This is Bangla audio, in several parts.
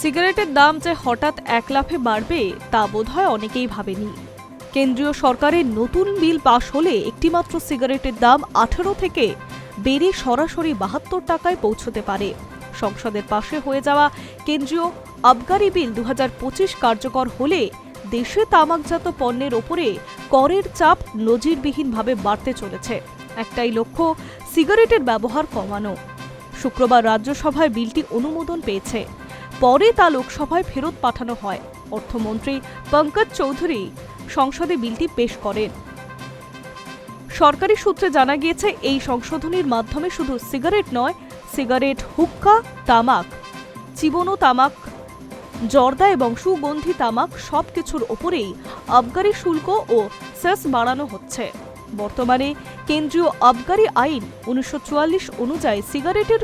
সিগারেটের দাম যে হঠাৎ এক লাফে বাড়বে তা বোধহয় অনেকেই ভাবেনি। কেন্দ্রীয় সরকারের নতুন বিল পাশ হলে একটিমাত্র সিগারেটের দাম 18 থেকে বেড়ে সরাসরি 72 টাকায় পৌঁছতে পারে। সংসদের পাশে হয়ে যাওয়া কেন্দ্রীয় আবগারি বিল 2025 কার্যকর হলে দেশে তামাকজাত পণ্যের ওপরে করের চাপ নজিরবিহীনভাবে বাড়তে চলেছে। একটাই লক্ষ্য, সিগারেটের ব্যবহার কমানো। শুক্রবার রাজ্যসভায় বিলটি অনুমোদন পেয়েছে। পরে তা লোকসভায় ফেরত পাঠানো হয়। অর্থমন্ত্রী পঙ্কজ চৌধুরী সংসদে বিলটি পেশ করেন। সরকারি সূত্রে জানা গিয়েছে, এই সংশোধনীর মাধ্যমে শুধু সিগারেট নয়, সিগারেট, হুক্কা, তামাক, চিবোনো তামাক, জর্দা এবং সুগন্ধি তামাক সবকিছুর ওপরেই আবগারি শুল্ক ও সেস বাড়ানো হচ্ছে। বর্তমানে কেন্দ্রীয় আবগারি আইন 1944 অনুযায়ী সিগারেটের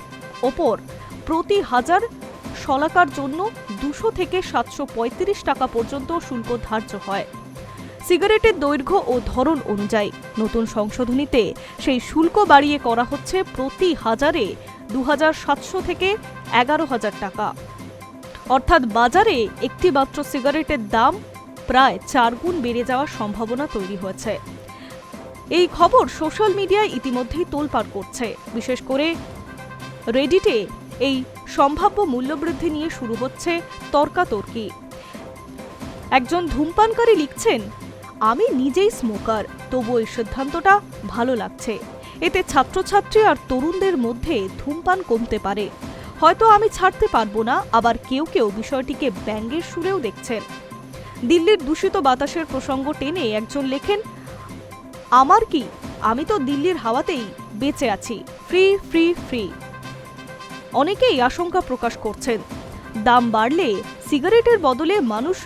ওপর প্রতি হাজার শলাকার জন্য 200 থেকে 735 টাকা পর্যন্ত শুল্ক ধার্য হয়। সিগারেটের দৈর্ঘ্য ও ধরন অনুযায়ী নতুন সংশোধনীতে সেই শুল্ক বাড়িয়ে করা হচ্ছে প্রতি হাজারে 2700 থেকে 11000 টাকা। অর্থাৎ বাজারে একটি মাত্র সিগারেটের দাম প্রায় 4 গুণ বেড়ে যাওয়ার সম্ভাবনা তৈরি হয়েছে। এই খবর সোশ্যাল মিডিয়ায় ইতিমধ্যেই তোলপাড় করছে। বিশেষ করে রেডিটে এই সম্ভাব্য মূল্যবৃদ্ধি নিয়ে শুরু হচ্ছে তর্কাতর্কি। একজন ধূমপানকারী লিখছেন, আমি নিজেই স্মোকার, তবু এই সিদ্ধান্তটা ভালো লাগছে। এতে ছাত্রছাত্রী আর তরুণদের মধ্যে ধূমপান কমতে পারে। হয়তো আমি ছাড়তে পারবো না, আবার কেউ কেউ বিষয়টিকে ব্যঙ্গের সুরেও দেখছেন। দিল্লির দূষিত বাতাসের প্রসঙ্গ টেনে একজন লেখেন, আমার কি, আমি তো দিল্লির হাওয়াতেই বেঁচে আছি, ফ্রি ফ্রি ফ্রি। অনেকেই আশঙ্কা প্রকাশ করছেন, দাম বাড়লে সিগারেটের বদলে মানুষ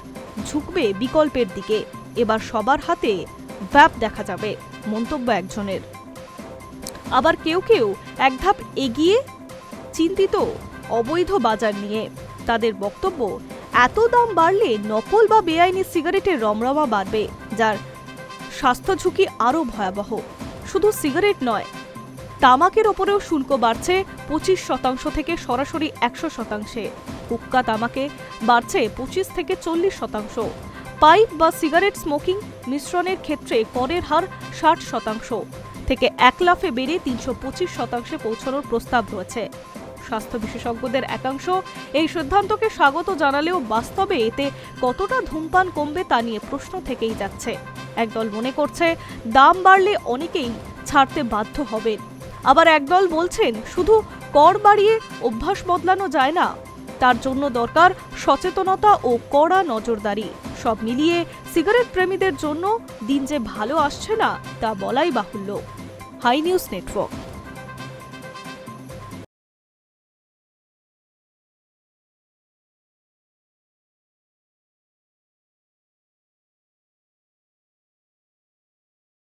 ঝুঁকবে বিকল্পের দিকে। এবার সবার হাতে ভ্যাপ দেখা যাবে, মন্তব্য একজনের। আবার কেউ কেউ এক ধাপ এগিয়ে চিন্তিত অবৈধ বাজার নিয়ে। তাদের বক্তব্য, এত দাম বাড়লে নকল বা বেআইনি সিগারেটের রমরমা বাড়বে, যার স্বাস্থ্য ঝুঁকি আরও ভয়াবহ। শুধু সিগারেট নয়, তামাকের ওপরেও শুল্ক বাড়ছে 25% থেকে সরাসরি 100%। হুক্কা তামাকে বাড়ছে 25 থেকে 40%। পাইপ বা সিগারেট স্মোকিং মিশ্রণের ক্ষেত্রে করের হার 60% থেকে 1 লাফে বেড়ে 325% পৌঁছানোর প্রস্তাব রয়েছে। স্বাস্থ্য বিশেষজ্ঞদের একাংশ এই সিদ্ধান্তকে স্বাগত জানালেও বাস্তবে এতে কতটা ধূমপান কমবে তা নিয়ে প্রশ্ন থেকেই যাচ্ছে। একদল মনে করছে, দাম বাড়লে অনেকেই ছাড়তে বাধ্য হবেন। আবার একদল বলছেন, শুধু কর বাড়িয়ে অভ্যাস বদলানো যায় না, তার জন্য দরকার সচেতনতা ও কড়া নজরদারি। সব মিলিয়ে সিগারেট প্রেমীদের জন্য দিন যে ভালো আসছে না তা বলাই বাহুল্য। Hi News network.